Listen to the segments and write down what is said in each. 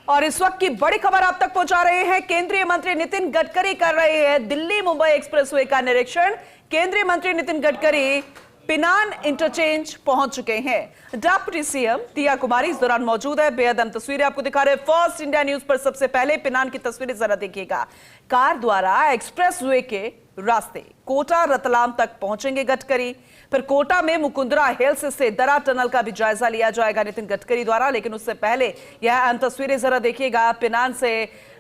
और इस वक्त की बड़ी खबर आप तक पहुंचा रहे हैं। केंद्रीय मंत्री नितिन गडकरी कर रहे हैं दिल्ली मुंबई एक्सप्रेसवे का निरीक्षण। केंद्रीय मंत्री नितिन गडकरी पिनान इंटरचेंज पहुंच चुके हैं। डिप्टी सीएम दिया कुमारी इस दौरान मौजूद है। बेहद अहम तस्वीरें आपको दिखा रहे हैं फर्स्ट इंडिया न्यूज पर। सबसे पहले पिनान की तस्वीरें जरा देखिएगा। कार द्वारा एक्सप्रेसवे के रास्ते कोटा रतलाम तक पहुंचेंगे गडकरी। फिर कोटा में मुकुंदरा हिल्स से दरा टनल का भी जायजा लिया जाएगा नितिन गडकरी द्वारा। लेकिन उससे पहले यह अहम तस्वीरें जरा देखिएगा। पिनान से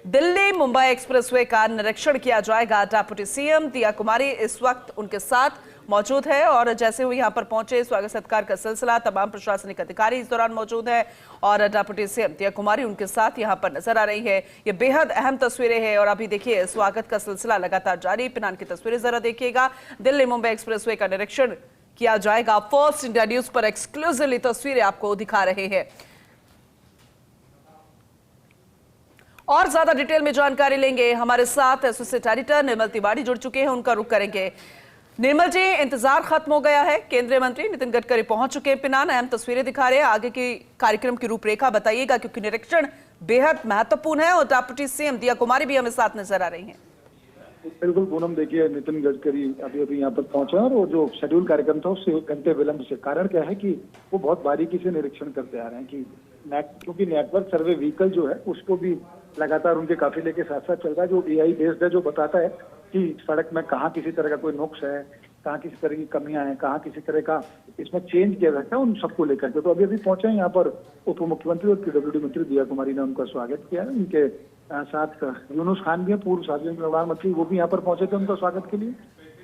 दिल्ली मुंबई एक्सप्रेसवे का निरीक्षण किया जाएगा। डिप्टी सीएम दिया कुमारी इस वक्त उनके साथ मौजूद है और जैसे वो यहां पर पहुंचे स्वागत सत्कार का सिलसिला, तमाम प्रशासनिक अधिकारी इस दौरान मौजूद है और डिप्टी सीएम दिया कुमारी उनके साथ यहां पर नजर आ रही है। ये बेहद अहम तस्वीरें हैं और अभी देखिए स्वागत का सिलसिला लगातार जारी। पिनान की तस्वीरें जरा देखिएगा। दिल्ली मुंबई एक्सप्रेसवे का निरीक्षण किया जाएगा। फर्स्ट इंडिया न्यूज पर एक्सक्लूसिवली तस्वीरें आपको दिखा रहे हैं और ज्यादा डिटेल में जानकारी लेंगे। हमारे साथ एसोसिएट एडिटर निर्मल तिवारी जुड़ चुके हैं, उनका रुख करेंगे। निर्मल जी, इंतजार खत्म हो गया है। केंद्रीय मंत्री नितिन गडकरी पहुंच चुके हैं पिनान, अहम तस्वीरें दिखा रहे हैं। आगे की कार्यक्रम की रूपरेखा बताइएगा क्योंकि निरीक्षण बेहद महत्वपूर्ण है और डिप्टी सीएम दिया कुमारी भी हमें साथ नजर आ रही हैं। बिल्कुल पूनम, देखिए नितिन गडकरी अभी यहाँ पर पहुंचे और वो जो शेड्यूल कार्यक्रम था उससे 1 घंटे विलंब से। कारण क्या है कि वो बहुत बारीकी से निरीक्षण करते आ रहे हैं कि क्योंकि नेटवर्क सर्वे व्हीकल जो है उसको भी लगातार उनके काफिले के साथ साथ चल रहा है। जो AI बेस्ड है, जो बताता है कि सड़क में कहाँ किसी तरह का कोई नुक्स है, कहाँ किसी तरह की कमियां हैं, कहाँ किसी तरह का इसमें चेंज किया जाता है, उन सबको लेकर के। तो अभी पहुंचे हैं यहाँ पर उप मुख्यमंत्री और PWD मंत्री दिया कुमारी ने उनका स्वागत किया है। उनके साथ यूनुस खान भी है, पूर्व सार्वजनिक निर्माण मंत्री, वो भी यहाँ पर पहुंचे थे उनका स्वागत के लिए।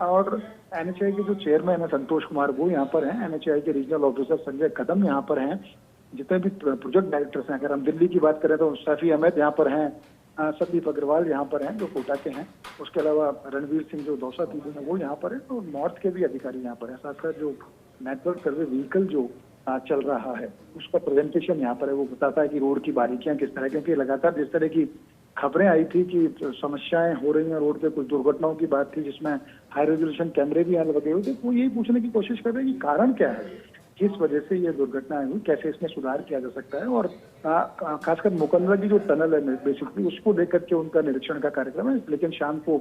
और NHAI के जो चेयरमैन है संतोष कुमार, वो यहाँ पर हैं। NHAI के रीजनल ऑफिसर संजय कदम यहाँ पर हैं। जितने भी प्रोजेक्ट डायरेक्टर्स हैं, अगर हम दिल्ली की बात करें तो सैफी अहमद यहाँ पर हैं, संदीप अग्रवाल यहाँ पर हैं जो कोटा के हैं। उसके अलावा रणवीर सिंह जो दौसा पीडी में वो यहाँ पर है। तो नॉर्थ के भी अधिकारी यहाँ पर है। साथ साथ जो नेटवर्क सर्वे व्हीकल जो चल रहा है उसका प्रेजेंटेशन यहाँ पर है। वो बताता है कि रोड की बारीकियां किस तरह, क्योंकि लगातार जिस तरह की खबरें आई थी कि समस्याएं हो रही हैं रोड पे, कुछ दुर्घटनाओं की बात थी जिसमें हाई रेजोल्यूशन कैमरे भी यहाँ लगे हुए थे। वो यही पूछने की कोशिश कर रहे हैं कि कारण क्या है, किस वजह से ये दुर्घटनाएं हुई, कैसे इसमें सुधार किया जा सकता है। और खासकर मुकंदरा की जो टनल है बेसिकली उसको लेकर के उनका निरीक्षण का कार्यक्रम है। लेकिन शाम को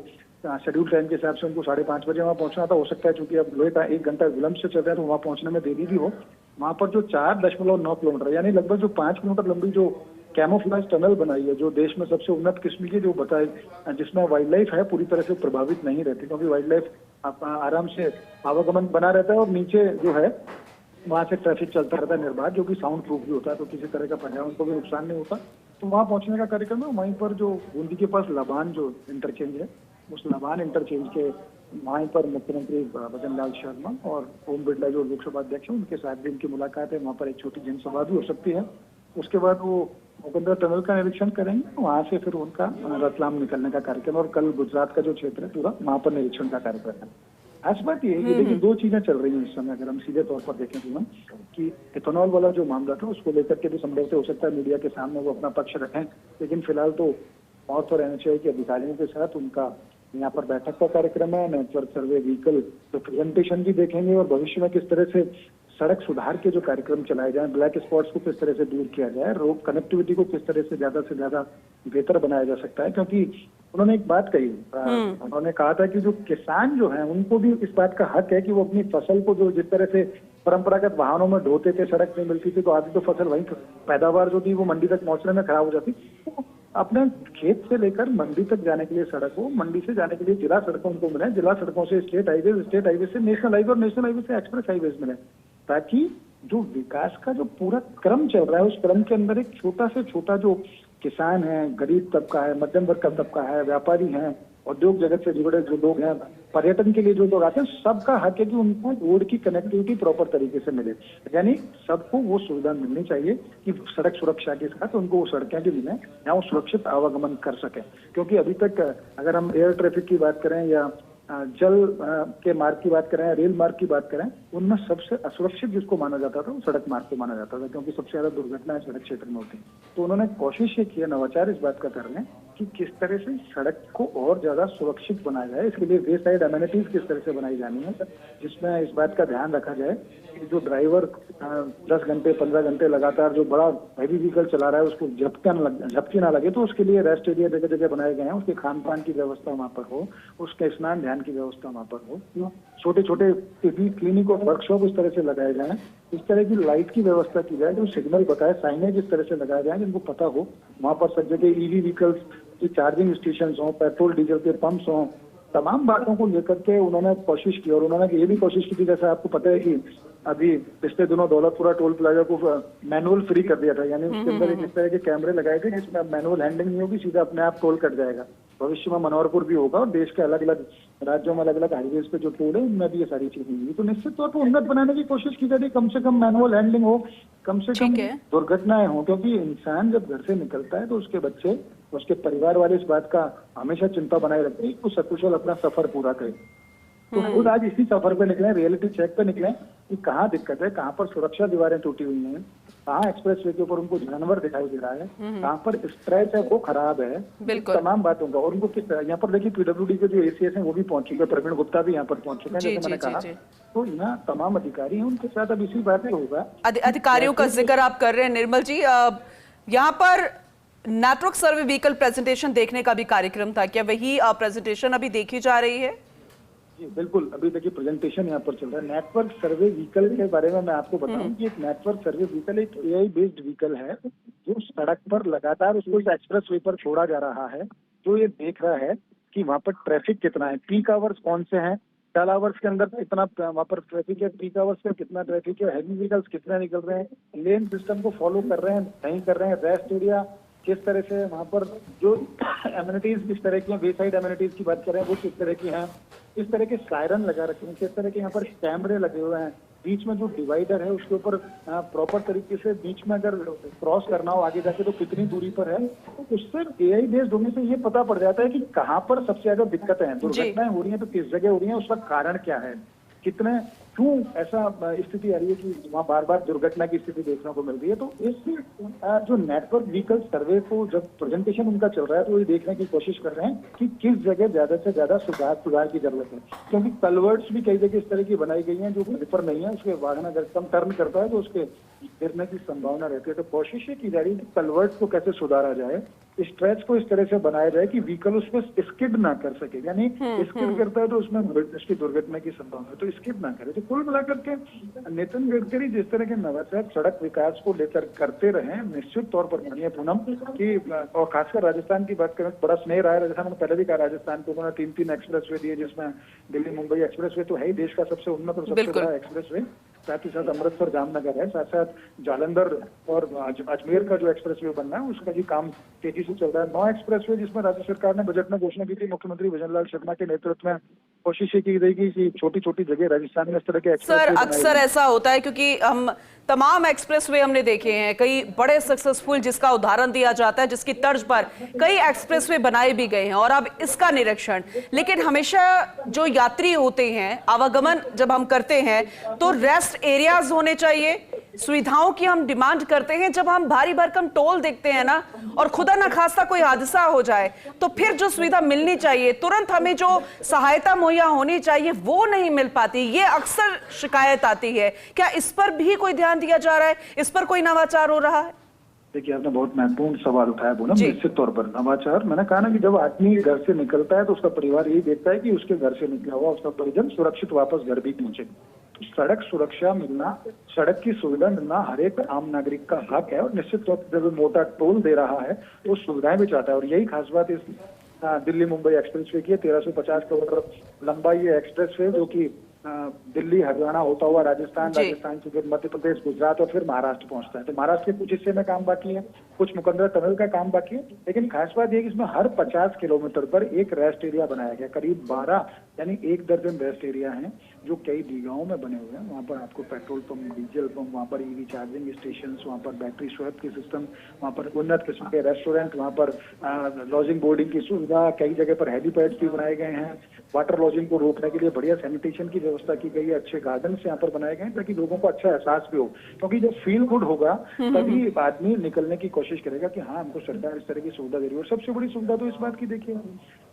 शेड्यूल टाइम के हिसाब से उनको 5:30 बजे वहाँ पहुंचना था। हो सकता है चूंकि अब लोहे का 1 घंटा विलंब से चल रहा है तो वहाँ पहुंचने में देरी भी हो। वहाँ पर जो 4.9 किलोमीटर यानी लगभग जो 5 किलोमीटर लंबी जो कैमोफ्लेज टनल बनाई है, जो देश में सबसे उन्नत किस्म की जो बताए, जिसमें वाइल्ड लाइफ है पूरी तरह से प्रभावित नहीं रहती, क्योंकि वाइल्ड लाइफ आराम से आवागमन बना रहता है और नीचे जो है वहाँ से ट्रैफिक चलता रहता है निर्बाध, जो कि साउंड प्रूफ भी होता है, तो किसी तरह का पर्यावरण को भी नुकसान नहीं होता। तो वहाँ पहुंचने का कार्यक्रम है। वहीं पर जो बूंदी के पास लबान जो इंटरचेंज है, उस लबान इंटरचेंज के वहीं पर मुख्यमंत्री भजन लाल शर्मा और ओम बिरला जो लोकसभा अध्यक्ष हैं उनके साथ भी उनकी मुलाकात है। वहाँ पर एक छोटी जनसभा भी हो सकती है। उसके बाद वो मुकंदरा टनल का निरीक्षण करेंगे, वहाँ से फिर उनका रतलाम निकलने का कार्यक्रम और कल गुजरात का जो क्षेत्र है पूरा वहाँ पर निरीक्षण का कार्यक्रम है। आज बात ये है कि देखिए 2 चीजें चल रही हैं इस समय। अगर हम सीधे तौर पर देखें तो कि इथेनॉल वाला जो मामला था उसको लेकर के भी संभव से हो सकता है मीडिया के सामने वो अपना पक्ष रखें, लेकिन फिलहाल तो नॉर्थ और NHAI के अधिकारियों के साथ उनका यहाँ पर बैठक का कार्यक्रम है। नेटवर्क सर्वे व्हीकल तो प्रेजेंटेशन भी देखेंगे और भविष्य में किस तरह से सड़क सुधार के जो कार्यक्रम चलाए जाए, ब्लैक स्पॉट्स को किस तरह से दूर किया जाए, रोड कनेक्टिविटी को किस तरह से ज्यादा बेहतर बनाया जा सकता है। क्योंकि उन्होंने एक बात कही, उन्होंने कहा था कि जो किसान जो हैं उनको भी इस बात का हक है कि वो अपनी फसल को जो जिस तरह से परंपरागत वाहनों में ढोते थे, सड़क नहीं मिलती थी तो आधी तो फसल वहीं पैदावार जो थी वो मंडी तक पहुंचने में खराब हो जाती। तो अपने खेत से लेकर मंडी तक जाने के लिए सड़क हो, मंडी से जाने के लिए जिला सड़कों उनको मिले, जिला सड़कों से स्टेट हाईवे से नेशनल हाईवे और नेशनल हाईवे से एक्सप्रेस हाईवे मिले, ताकि जो विकास का जो पूरा क्रम चल रहा है उस क्रम के अंदर एक छोटा से छोटा जो किसान है, गरीब तबका है, मध्यम वर्ग का तबका है, व्यापारी हैं, उद्योग जगत से जुड़े जो लोग हैं, पर्यटन के लिए जो लोग आते हैं, सबका हक है कि उनको रोड की कनेक्टिविटी प्रॉपर तरीके से मिले। यानी सबको वो सुविधा मिलनी चाहिए कि सड़क सुरक्षा के साथ उनको वो सड़कें भी मिलें या वो सुरक्षित आवागमन कर सकें। क्योंकि अभी तक अगर हम एयर ट्रैफिक की बात करें या जल के मार्ग की बात करें, रेल मार्ग की बात करें, उनमें सबसे असुरक्षित जिसको माना जाता था वो सड़क मार्ग को माना जाता था, क्योंकि सबसे ज्यादा दुर्घटनाएं सड़क क्षेत्र में होती। तो उन्होंने कोशिश ये की है, नवाचार इस बात का कर रहे हैं कि किस तरह से सड़क को और ज्यादा सुरक्षित बनाया जाए। इसके लिए वे साइड एमिनिटीज किस तरह से बनाई जानी है, जिसमें इस बात का ध्यान रखा जाए कि जो ड्राइवर 10 घंटे 15 घंटे लगातार जो बड़ा हैवी व्हीकल चला रहा है उसको झपकी ना लगे, तो उसके लिए रेस्ट एरिया जगह जगह बनाए गए हैं। उसके खान पान की व्यवस्था वहाँ पर हो, उसके स्नान ध्यान की व्यवस्था वहाँ पर हो, छोटे छोटे क्लिनिक और वर्कशॉप इस तरह से लगाए जाए, इस तरह की लाइट की व्यवस्था की जाए, जो सिग्नल बताए, साइनेज इस तरह से लगाए जाए जिनको पता हो। वहाँ पर सब जगह ईवी व्हीकल्स की चार्जिंग स्टेशन हो, पेट्रोल डीजल के पंप्स हों, तमाम बातों को लेकर के उन्होंने कोशिश की। और उन्होंने ये भी कोशिश की थी, जैसे आपको पता है कि अभी पिछले दिनों दौलतपुरा टोल प्लाजा को मैनुअल फ्री कर दिया था, यानी उसके अंदर एक इस तरह के कैमरे लगाए थे जिसमें अब मैनुअल हैंडलिंग नहीं होगी, सीधा अपने आप टोल कट जाएगा। भविष्य में मनोहरपुर भी होगा और देश के अलग अलग राज्यों में अलग अलग हाईवेज पे जो टोल है उनमें भी ये सारी चीजें होंगी। तो निश्चित तौर पर उन्नत बनाने की कोशिश की जाती है, कम से कम मैनुअल हैंडलिंग हो, कम से कम दुर्घटनाएं हो, क्योंकि इंसान जब घर से निकलता है तो उसके बच्चे, उसके परिवार वाले इस बात का हमेशा चिंता बनाए रखते हैं कि वो सकुशल अपना सफर पूरा करे। तो खुद आज इसी सफर पे निकले, रियलिटी चेक पे निकले कि कहाँ दिक्कत है, कहाँ पर सुरक्षा दीवारें टूटी हुई हैं, कहाँ एक्सप्रेसवे के ऊपर उनको जानवर दिखाई दे रहा है, कहाँ पर स्ट्रेच है वो खराब है, तमाम बातों का। और उनको किस तरह, यहाँ पर देखिए पीडब्ल्यूडी के जो एसीएस हैं वो भी पहुंच चुके हैं, प्रवीण गुप्ता भी यहाँ पर पहुंच चुके हैं, जैसे मैंने कहा। तो यहाँ तमाम अधिकारी हैं, उनके साथ अब इसी बात पे होगा। अधिकारियों का जिक्र आप कर रहे हैं निर्मल जी, यहाँ पर नेटवर्क सर्वे व्हीकल प्रेजेंटेशन देखने का भी कार्यक्रम था, क्या वही प्रेजेंटेशन अभी देखी जा रही है? जी बिल्कुल, अभी देखिए प्रेजेंटेशन यहाँ पर चल रहा है। नेटवर्क सर्वे व्हीकल के बारे में मैं आपको बताऊं कि एक नेटवर्क सर्वे व्हीकल एक एआई बेस्ड व्हीकल है जो सड़क पर लगातार उसको इस एक्सप्रेस वे पर छोड़ा जा रहा है, जो ये देख रहा है कि वहाँ पर ट्रैफिक कितना है, पीक आवर्स कौन से हैं, कल आवर्स के अंदर कितना वहाँ पर ट्रैफिक है, पीक आवर्स में कितना ट्रैफिक है, हैवी व्हीकल्स कितना निकल रहे हैं, लेन सिस्टम को फॉलो कर रहे हैं नहीं कर रहे हैं, रेस्ट एरिया किस तरह से, वहाँ पर जो एमिनिटीज किस तरह की हैं, वे साइड एमिनिटीज की बात करें वो किस तरह की हैं, इस तरह के सायरन लगा रखे हैं, किस तरह के यहाँ पर कैमरे लगे हुए हैं, बीच में जो डिवाइडर है उसके ऊपर प्रॉपर तरीके से बीच में अगर क्रॉस करना हो आगे जाके तो कितनी दूरी पर है, तो उससे एआई बेस्ड होने से ये पता पड़ जाता है कि कहाँ पर सबसे ज्यादा दिक्कतें हैं, दुर्घटनाएं हो रही हैं तो किस जगह हो रही हैं, उसका कारण क्या है, कितने क्यों ऐसा स्थिति आ रही है कि वहाँ बार बार दुर्घटना की स्थिति देखने को मिल रही है। तो इस जो नेटवर्क व्हीकल सर्वे को जब प्रेजेंटेशन उनका चल रहा है तो ये देखने की कोशिश कर रहे हैं कि किस जगह ज्यादा से ज्यादा सुधार की जरूरत है, क्योंकि कलवर्ट्स भी कई जगह इस तरह की बनाई गई हैं जो प्रिफर नहीं है, उसके वाहन अगर कम टर्न करता है तो उसके गिरने की संभावना रहती है। तो कोशिश ये की जा रही है कि कलवर्ट्स को कैसे सुधारा जाए, स्ट्रेच को इस तरह से बनाया जाए कि व्हीकल उस पर स्किड ना कर सके, यानी स्किड करता है तो उसमें उसकी दुर्घटना की संभावना है, तो स्किड ना करे। तो कुल मिलाकर के नितिन गडकरी जिस तरह के नवाचार सड़क विकास को लेकर करते रहे, निश्चित तौर पर मानिए पूनम की, और खासकर राजस्थान की बात करें बड़ा स्नेह रहा है राजस्थान में, पहले भी कहा राजस्थान को उन्होंने 3 एक्सप्रेस वे दिए, जिसमें दिल्ली मुंबई एक्सप्रेस वे तो है ही देश का सबसे उन्नत और सबसे बड़ा एक्सप्रेस वे, साथ ही साथ अमृतसर जामनगर है, साथ साथ जालंधर और अजमेर का जो एक्सप्रेस वे बनना है उसका भी काम तेजी से चल रहा है। 9 एक्सप्रेस वे जिसमें राज्य सरकार ने बजट में घोषणा की थी, मुख्यमंत्री भजन लाल शर्मा के नेतृत्व में कोशिश ये की गई कि छोटी छोटी जगह राजस्थान में इस तरह के एक्सप्रेस सर अक्सर ऐसा होता है क्योंकि हम तमाम एक्सप्रेसवे हमने देखे हैं, कई बड़े सक्सेसफुल जिसका उदाहरण दिया जाता है, जिसकी तर्ज पर कई एक्सप्रेसवे बनाए भी गए हैं और अब इसका निरीक्षण, लेकिन हमेशा जो यात्री होते हैं आवागमन जब हम करते हैं तो रेस्ट एरियाज होने चाहिए, सुविधाओं की हम डिमांड करते हैं। जब हम भारी भरकम टोल देखते हैं ना और खुदा ना खास्ता कोई हादसा हो जाए तो फिर जो सुविधा मिलनी चाहिए, तुरंत हमें जो सहायता मुहैया होनी चाहिए वो नहीं मिल पाती, ये अक्सर शिकायत आती है। क्या इस पर भी कोई ध्यान दिया जा रहा है, इस पर कोई नवाचार हो रहा है? देखिए आपने बहुत महत्वपूर्ण सवाल उठाया पूनम, निश्चित तौर पर नवाचार, मैंने कहा ना कि जब आदमी घर से निकलता है तो उसका परिवार यही देखता है कि उसके घर से निकला हुआ उसका परिजन सुरक्षित वापस घर भी पहुंचे। तो सड़क सुरक्षा मिलना, सड़क की सुविधा मिलना हर एक आम नागरिक का हक है, और निश्चित तौर पर जब मोटा टोल दे रहा है तो सुविधाएं भी चाहता है। और यही खास बात इस दिल्ली मुंबई एक्सप्रेस वे की है। 1350 किलोमीटर लंबा ये एक्सप्रेस वे जो कि दिल्ली हरियाणा होता हुआ राजस्थान, राजस्थान से फिर मध्य प्रदेश, गुजरात और फिर महाराष्ट्र पहुंचता है। तो महाराष्ट्र के कुछ हिस्से में काम बाकी है, कुछ मुकंदरा टनल का काम बाकी है, लेकिन खास बात यह कि इसमें हर 50 किलोमीटर पर एक रेस्ट एरिया बनाया गया, करीब 12 यानी 1 दर्जन रेस्ट एरिया है जो कई दीघाओं में बने हुए हैं, वहाँ पर आपको पेट्रोल पंप, डीजल पंप, वहाँ पर ईवी चार्जिंग स्टेशन, वहाँ पर बैटरी स्वैप के सिस्टम, वहाँ पर उन्नत किस्म के रेस्टोरेंट, वहाँ पर लॉजिंग बोर्डिंग की सुविधा, कई जगह पर हेलीपैड भी बनाए गए हैं। वाटर लॉजिंग को रोकने के लिए बढ़िया सैनिटेशन की व्यवस्था की गई है, अच्छे गार्डन यहाँ पर बनाए गए हैं ताकि लोगों को अच्छा एहसास भी हो, क्योंकि जब फील गुड होगा तभी आदमी निकलने की कोशिश करेगा कि हाँ, हमको सरकार इस तरह की सुविधा दे रही है। और सबसे बड़ी सुविधा तो इस बात की देखिए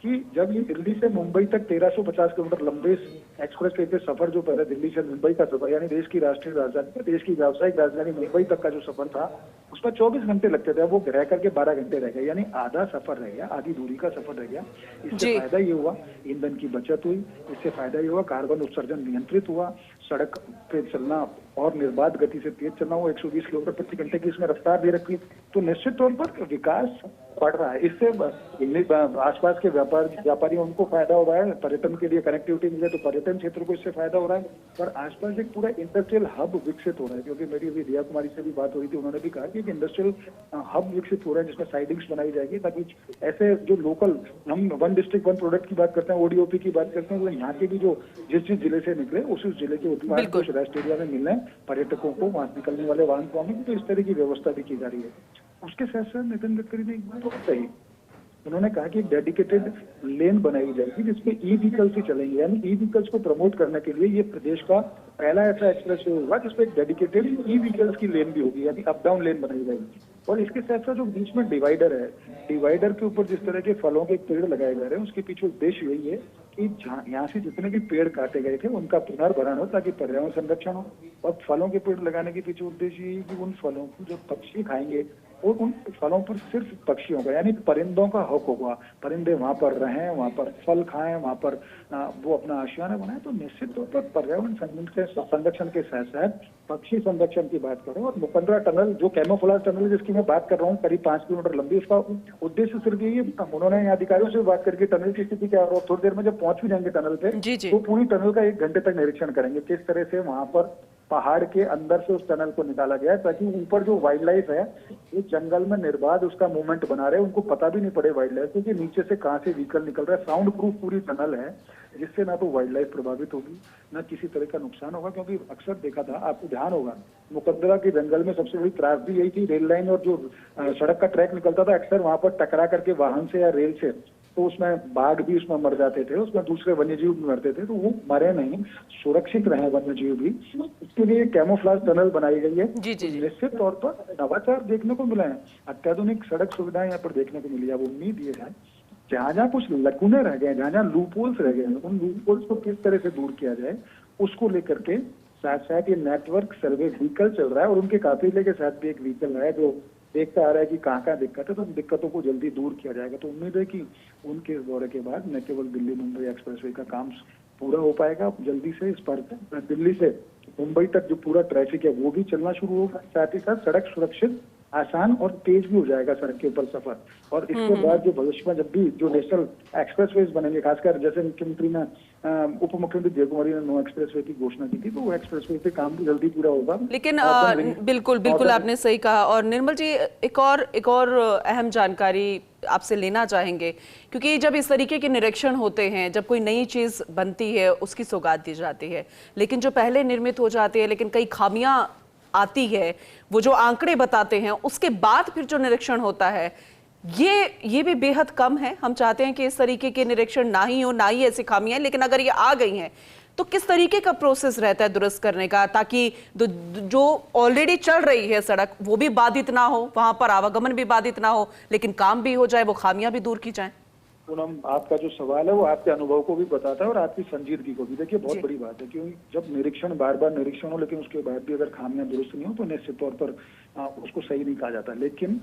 कि जब ये दिल्ली से मुंबई तक 1350 किलोमीटर लंबे एक्सप्रेस वे पे सफर, जो पहले दिल्ली से मुंबई का सफर, यानी देश की राष्ट्रीय राजधानी, देश की व्यावसायिक राजधानी मुंबई तक का जो सफर था, उसमें 24 घंटे लगते थे, वो रह करके 12 घंटे रह गए, यानी आधा सफर रह गया, आधी दूरी का सफर रह गया। इससे फायदा ये हुआ, ईंधन की बचत हुई, इससे फायदा ये हुआ, कार्बन उत्सर्जन नियंत्रित हुआ, सड़क पे चलना और निर्बाध गति से तेज चलना, वो 120 किलोमीटर प्रति घंटे की इसमें रफ्तार दे रखी, तो निश्चित तौर पर विकास बढ़ रहा है। इससे आसपास के व्यापारियों उनको फायदा हो रहा है, पर्यटन के लिए कनेक्टिविटी मिले तो पर्यटन क्षेत्र को इससे फायदा हो रहा है, और आसपास एक पूरा इंडस्ट्रियल हब विकसित हो रहा है। क्योंकि मेरी अभी रिया कुमारी से भी बात हुई थी, उन्होंने भी कहा कि एक इंडस्ट्रियल हब विकसित हो रहा है जिसमें साइडिंग्स बनाई जाएगी, ताकि ऐसे जो लोकल, हम वन डिस्ट्रिक्ट वन प्रोडक्ट की बात करते हैं, ओडीओपी की बात करते हैं, तो यहाँ के भी जो जिस जिले से निकले उस जिले के उत्पाद कुछ रेस्ट एरिया में मिलने, पर्यटकों को वहां निकलने वाले वाहन को, तो इस तरह की व्यवस्था भी की जा रही है। उसके साथ साथ नितिन गडकरी ने एक बात और कही, उन्होंने कहा कि एक डेडिकेटेड लेन बनाई जाएगी जिसमें ई व्हीकल्स ही चलेंगे, यानी ई व्हीकल्स को प्रमोट करने के लिए ये प्रदेश का पहला ऐसा एक्सप्रेस वे होगा जिसमें एक डेडिकेटेड ई व्हीकल्स की लेन भी होगी, यानी अप डाउन लेन बनाई जाएगी। और इसके साथ साथ जो बीच में डिवाइडर है, डिवाइडर के ऊपर जिस तरह के फलों के पेड़ लगाए जा रहे हैं, उसके पीछे उद्देश्य यही है कि यहाँ से जितने भी पेड़ काटे गए थे उनका पुनर्भरण हो, ताकि पर्यावरण संरक्षण हो। और फलों के पेड़ लगाने के पीछे उद्देश्य यही है कि उन फलों को जो पक्षी खाएंगे, और उन फलों पर सिर्फ पक्षियों का, यानी परिंदों का हक होगा, परिंदे वहां पर रहें, वहां पर फल खाएं, वहां पर वो अपना आशियाना बनाए। तो निश्चित तौर पर पर्यावरण संरक्षण के साथ साथ पक्षी संरक्षण की बात करें। और मुकंदरा टनल, जो कैमोफ्लेज टनल है जिसकी मैं बात कर रहा हूँ, करीब 5 किलोमीटर लंबी, उसका उद्देश्य सिर्फ यही है, उन्होंने अधिकारियों से बात करके टनल की स्थिति क्या, और थोड़ी देर में जब पहुंच भी जाएंगे टनल पे, तो पूरी टनल का 1 घंटे तक निरीक्षण करेंगे, किस तरह से वहां पर पहाड़ के अंदर से उस टनल को निकाला गया है, ताकि ऊपर जो वाइल्ड लाइफ है ये जंगल में निर्बाध उसका मूवमेंट बना रहे, उनको पता भी नहीं पड़े वाइल्ड लाइफ क्योंकि नीचे से कहां से व्हीकल निकल रहा है। साउंड प्रूफ पूरी टनल है, जिससे ना तो वाइल्ड लाइफ प्रभावित होगी, ना किसी तरह का नुकसान होगा। क्योंकि अक्सर देखा था, आपको ध्यान होगा, मुकंदरा के जंगल में सबसे बड़ी त्रासदी यही थी, रेल लाइन और जो सड़क का ट्रैक निकलता था, अक्सर वहां पर टकरा करके वाहन से या रेल से, तो उसमें बाघ भी उसमें मर जाते थे, उसमें दूसरे वन्यजीव भी मरते थे, तो वो मरे नहीं, सुरक्षित रहे वन्यजीव भी। इसके लिए कैमोफ्लेज टनल बनाई गई है। निश्चित तौर पर नवाचार देखने को मिला है, अत्याधुनिक सड़क सुविधाएं यहाँ पर देखने को मिली है। अब उम्मीद ये है जहाँ जहाँ कुछ लकुने रह गए, जहाँ जहाँ लूपहोल्स रह गए, उन लूपहोल्स को किस तरह से दूर किया जाए, उसको लेकर के साथ साथ ये नेटवर्क सर्वे व्हीकल चल रहा है, और उनके काफिले के साथ भी एक व्हीकल है जो देखता आ रहा है कि कहाँ दिक्कत है, तो उन दिक्कतों को जल्दी दूर किया जाएगा। तो उम्मीद है कि उनके इस दौरे के बाद न केवल दिल्ली मुंबई एक्सप्रेसवे का काम पूरा हो पाएगा जल्दी से, इस पर दिल्ली से मुंबई तक जो पूरा ट्रैफिक है वो भी चलना शुरू होगा, साथ ही साथ सड़क सुरक्षित, आसान और तेज भी हो जाएगा सड़क के ऊपर सफर। और इसके बाद जो भविष्य में जब भी जो नेशनल एक्सप्रेसवेज बनेंगे, खासकर जैसे मुख्यमंत्री ने उप मुख्यमंत्री जय कुमारी ने नो एक्सप्रेसवे की घोषणा की थी, तो वो एक्सप्रेसवे पे काम भी जल्दी पूरा होगा। लेकिन बिल्कुल आपने सही कहा। और निर्मल जी, एक और अहम जानकारी आपसे लेना चाहेंगे, क्योंकि जब इस तरीके के निरीक्षण होते हैं, जब कोई नई चीज बनती है उसकी सौगात दी जाती है, लेकिन जो पहले निर्मित हो जाती है लेकिन कई खामियां आती है, वो जो आंकड़े बताते हैं, उसके बाद फिर जो निरीक्षण होता है ये भी बेहद कम है। हम चाहते हैं कि इस तरीके के निरीक्षण ना ही हो, ना ही ऐसी खामियां, लेकिन अगर ये आ गई हैं तो किस तरीके का प्रोसेस रहता है दुरुस्त करने का, ताकि जो ऑलरेडी चल रही है सड़क वो भी बाधित ना हो, वहां पर आवागमन भी बाधित ना हो, लेकिन काम भी हो जाए, वो खामियां भी दूर की जाएं। पूनम, आपका जो सवाल है वो आपके अनुभव को भी बताता है और आपकी संजीदगी को भी। देखिए, बहुत बड़ी बात है, क्योंकि जब निरीक्षण बार बार निरीक्षण हो लेकिन उसके बाद भी अगर खामियां दुरुस्त नहीं हो तो निश्चित तौर पर उसको सही नहीं कहा जाता। लेकिन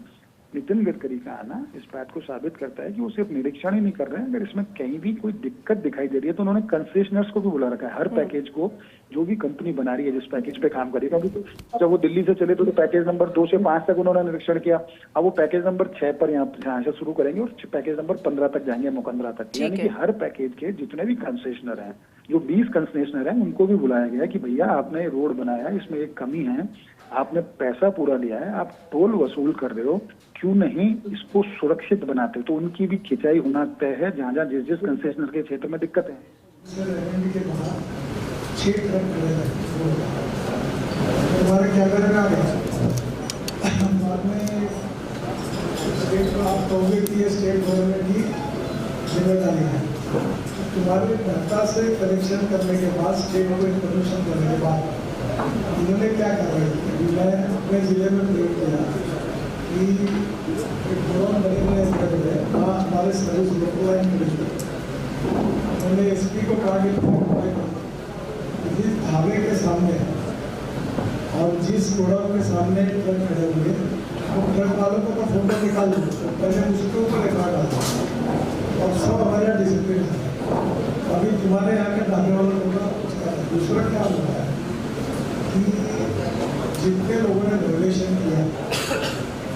नितिन गडकरी का आना इस बात को साबित करता है कि वो सिर्फ निरीक्षण ही नहीं कर रहे हैं, अगर इसमें कहीं भी कोई दिक्कत दिखाई दे रही है तो उन्होंने कंसेशनर्स को भी बुला रखा है। हर पैकेज को जो भी कंपनी बना रही है, जिस पैकेज पे काम कर रही है, क्योंकि जब वो दिल्ली से चले तो पैकेज नंबर 2 से 5 तक उन्होंने निरीक्षण किया, अब वो पैकेज नंबर 6 पर यहाँ से शुरू करेंगे और पैकेज नंबर 15 तक जाएंगे, मुकंदरा तक। यानी कि हर पैकेज के जितने भी कंसेशनर हैं, जो 20 कंसेशनर हैं, उनको भी बुलाया गया कि भैया आपने रोड बनाया, इसमें एक कमी है, आपने पैसा पूरा लिया है, आप टोल वसूल कर रहे हो, क्यों नहीं इसको सुरक्षित बनाते। तो उनकी भी खिंचाई होना तय है, जहाँ जहाँ जिस कंसेशनर के क्षेत्र में दिक्कत है। 6 ट्रक खड़े थे। तुम्हारे क्या करना आ गया बाद में स्टेट को आप कहोगे कि ये स्टेट गवर्नमेंट की जिम्मेदारी है। तुम्हारे घंटा से कलेक्शन करने के बाद स्टेट को इंफॉर्मेशन करने के बाद इन्होंने क्या कार्रवाई की? मैं अपने जिले में प्रयोग किया कि एक ड्रोन बने हुए वहाँ हमारे सर्विस लोको लाइन खड़ी थी। उन्होंने एसपी को कहा कि जिस ढाबे के सामने और जिस गोडाउन के सामने ट्रक खड़े हुए वो ट्रक वालों को तो फोटो निकाल दो, पहले उसके ऊपर एक डाल और सब हमारे डिसिप्लिन है। अभी तुम्हारे यहाँ के ढाबे वालों को उसका दूसरा क्या हुआ है कि जितने लोगों ने वायलेशन किया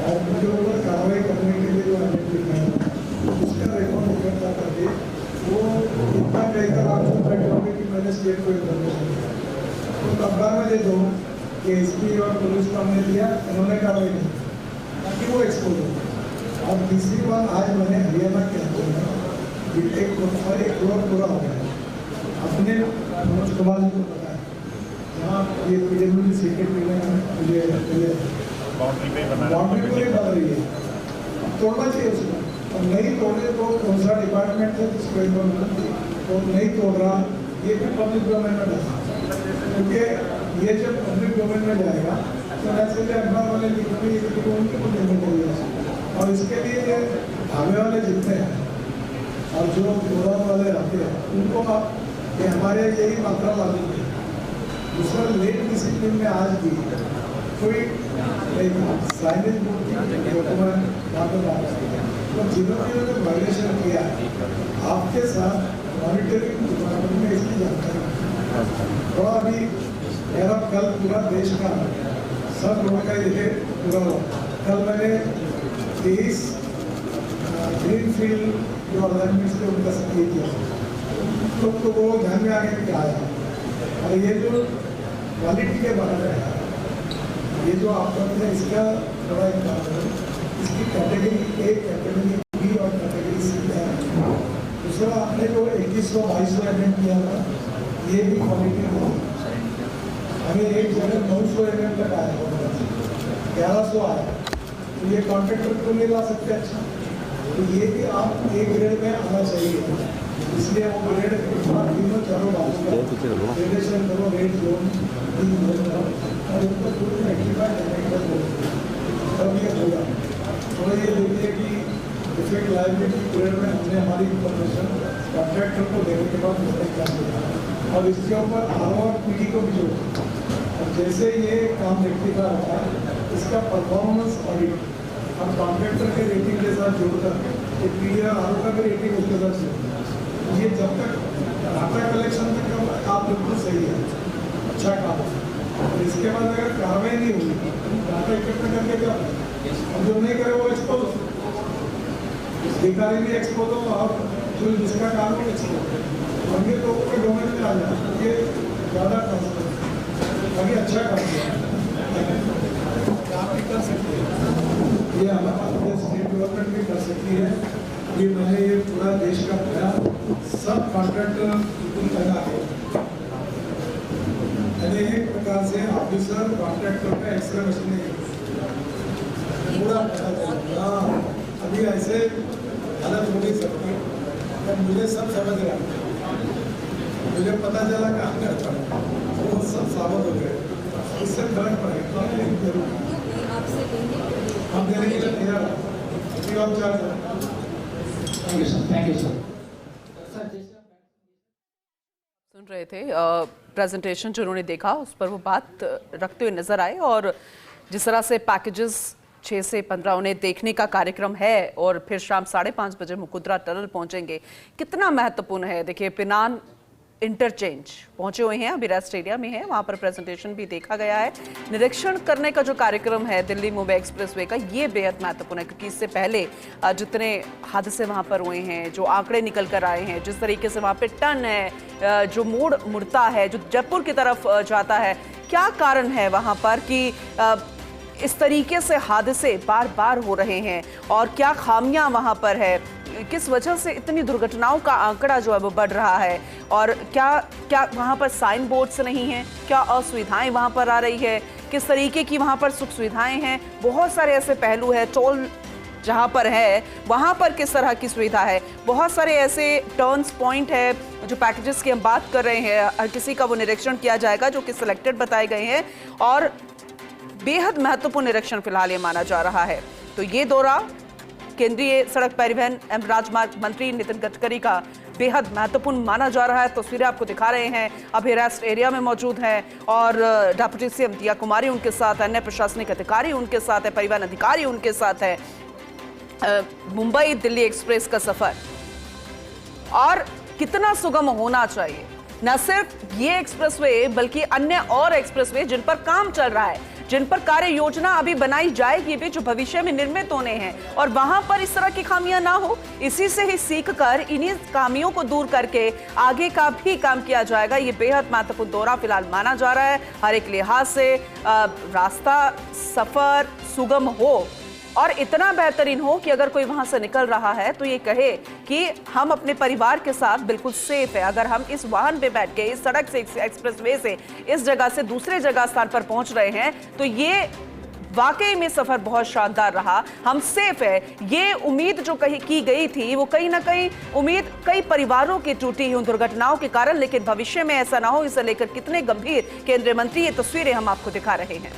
और उनके ऊपर कार्रवाई करने के लिए जो आइडेंटिफाई उसका रिकॉर्ड इकट्ठा करके वो इतना कहकर आपको बैठे होंगे कि मैंने स्टेट को इन्फॉर्मेशन दिया। तो अखबार में दे दो कि एसपी और पुलिस को हमने दिया, इन्होंने कार्रवाई नहीं ताकि वो एक्सपोज हो। और तीसरी बात आज मैंने हरियाणा के अंदर एक करोड़ पूरा हो गया अपने मनोज कुमार जी को पता है जहाँ ये पीडब्ल्यूडी सेक्रेटरी ने बाउंड्री पूरी बन रही है, अब तोड़ना चाहिए उसको। और नहीं तोड़े तो कौन सा डिपार्टमेंट है जिसको तो नहीं तोड़ रहा, ये भी पब्लिक डोमेन में जाता क्योंकि ये जब पब्लिक डोमेन में जाएगा तो वैसे अखबार वाले लिखेंगे ये तो उनके को जिम्मेदारी है। और इसके लिए ढाबे वाले जितने हैं और जो गोदाम वाले रहते हैं उनको आप ये हमारे यही मात्रा लागू है। दूसरा लेट डिसिप्लिन में आज भी कोई साइनेज बोर्ड की तो जिन्होंने वायलेशन किया आपके साथ मॉनिटरिंग डिपार्टमेंट में इसकी जानकारी थोड़ा अभी मेरा कल पूरा देश का सब लोगों का ये पूरा हुआ। कल मैंने 23 ग्रीन फील्ड जो अलाइनमेंट से उनका सक्रिय किया तो वो ध्यान में आगे क्या आया। और ये जो क्वालिटी के बारे में है ये जो आप करते हैं इसका थोड़ा एक बात है, इसकी कैटेगरी ए, कैटेगरी बी और कैटेगरी सी है। दूसरा आपने जो 2100-2200 एमएम किया था ये भी क्वालिटी है। हमें एक जगह 900 एमएम तक आया 1100 आया तो ये कॉन्ट्रैक्टर को नहीं ला सकते। अच्छा तो ये भी आप एक ग्रेड में आना चाहिए, इसलिए वो ग्रेड तीनों चारों बाजू ग्रेडेशन करो, रेड जोन और उनको पूरी रेक्टिफाई करने का तब ये होगा। तो ये देखिए कि डिफेक्ट लाइबिलिटी ग्रेड में हमने हमारी इंफॉर्मेशन कॉन्ट्रैक्टर को देने के बाद क्या किया और इसके ऊपर आर पीडी को भी जोड़ा। और जैसे ये काम रेक्टिफाई होता है इसका परफॉर्मेंस ऑडिट हम कॉन्ट्रैक्टर के रेटिंग के साथ जोड़कर ये पीडी और आर का भी रेटिंग उसके साथ जोड़ता। ये जब तक डाटा कलेक्शन तक आप बिल्कुल सही है, अच्छा काम है। और इसके बाद अगर कार्रवाई नहीं हुई डाटा इकट्ठा करके क्या और जो नहीं करे वो एक्सपोज हो, अधिकारी भी एक्सपोज हो और जो जिसका काम हो एक्सपोज हो। अन्य लोगों के डोमेन में आ जाए ये ज़्यादा काम अभी अच्छा काम किया आप भी कर सकते हैं। ये हमारा स्टेट गवर्नमेंट भी कर सकती है कि मैंने ये पूरा देश का पूरा सब कॉन्ट्रैक्टर लगा है यानी एक प्रकार से ऑफिसर कॉन्ट्रैक्टर का एक्सरे मशीन पूरा अभी ऐसे हालत हो नहीं सकती। अब मुझे सब समझ रहा मुझे पता चला कहाँ करता वो सब साबित हो गए, इससे फर्क पड़ेगा जरूर हम देने के लिए तैयार सुन रहे थे प्रेजेंटेशन जो उन्होंने देखा उस पर वो बात रखते हुए नजर आए और जिस तरह से पैकेजेस 6 से 15 उन्हें देखने का कार्यक्रम है और फिर शाम 5:30 बजे मुकुंदरा टनल पहुंचेंगे, कितना महत्वपूर्ण है। देखिए पिनान इंटरचेंज पहुंचे हुए हैं, अभी रेस्ट एरिया में है, वहां पर प्रेजेंटेशन भी देखा गया है। निरीक्षण करने का जो कार्यक्रम है दिल्ली मुंबई एक्सप्रेसवे का ये बेहद महत्वपूर्ण है क्योंकि इससे पहले जितने हादसे वहां पर हुए हैं, जो आंकड़े निकल कर आए हैं, जिस तरीके से वहां पे टर्न है, जो मोड़ मुड़ता है, जो जयपुर की तरफ जाता है, क्या कारण है वहां पर कि इस तरीके से हादसे बार बार हो रहे हैं और क्या खामियां वहां पर है। किस वजह से इतनी दुर्घटनाओं का आंकड़ा जो है वो बढ़ रहा है, और क्या क्या वहां पर साइन बोर्ड्स नहीं हैं, क्या असुविधाएं वहां पर आ रही है, किस तरीके की वहां पर सुख सुविधाएं हैं, बहुत सारे ऐसे पहलू है। टोल जहां पर है वहां पर किस तरह की सुविधा है, बहुत सारे ऐसे टर्न्स पॉइंट है, जो पैकेजेस की हम बात कर रहे हैं, हर किसी का वो निरीक्षण किया जाएगा जो कि सिलेक्टेड बताए गए हैं, और बेहद महत्वपूर्ण निरीक्षण फिलहाल ये माना जा रहा है। तो ये दौरा केंद्रीय सड़क परिवहन एवं राजमार्ग मंत्री नितिन गडकरी का बेहद महत्वपूर्ण माना जा रहा है। तस्वीरें आपको दिखा रहे हैं, अभी रेस्ट एरिया में मौजूद हैं और डिप्टी सीएम दिया कुमारी उनके साथ, अन्य प्रशासनिक अधिकारी उनके साथ है, परिवहन अधिकारी उनके साथ है। मुंबई दिल्ली एक्सप्रेस का सफर और कितना सुगम होना चाहिए, न सिर्फ ये एक्सप्रेसवे बल्कि अन्य और एक्सप्रेसवे जिन पर काम चल रहा है, जिन पर कार्य योजना अभी बनाई जाएगी भी, जो भविष्य में निर्मित होने हैं, और वहां पर इस तरह की खामियां ना हो, इसी से ही सीख कर इन्हीं खामियों को दूर करके आगे का भी काम किया जाएगा। ये बेहद महत्वपूर्ण दौरा फिलहाल माना जा रहा है। हर एक लिहाज से रास्ता सफर सुगम हो और इतना बेहतरीन हो कि अगर कोई वहां से निकल रहा है तो ये कहे कि हम अपने परिवार के साथ बिल्कुल सेफ है। अगर हम इस वाहन पे बैठ के इस सड़क से, एक्सप्रेसवे से इस जगह से दूसरे जगह स्थान पर पहुंच रहे हैं तो ये वाकई में सफर बहुत शानदार रहा, हम सेफ है। ये उम्मीद जो की गई थी वो कहीं ना कहीं उम्मीद कई परिवारों की टूटी उन दुर्घटनाओं के कारण, लेकिन भविष्य में ऐसा ना हो इसे लेकर कितने गंभीर केंद्रीय मंत्री, ये तस्वीरें हम आपको दिखा रहे हैं।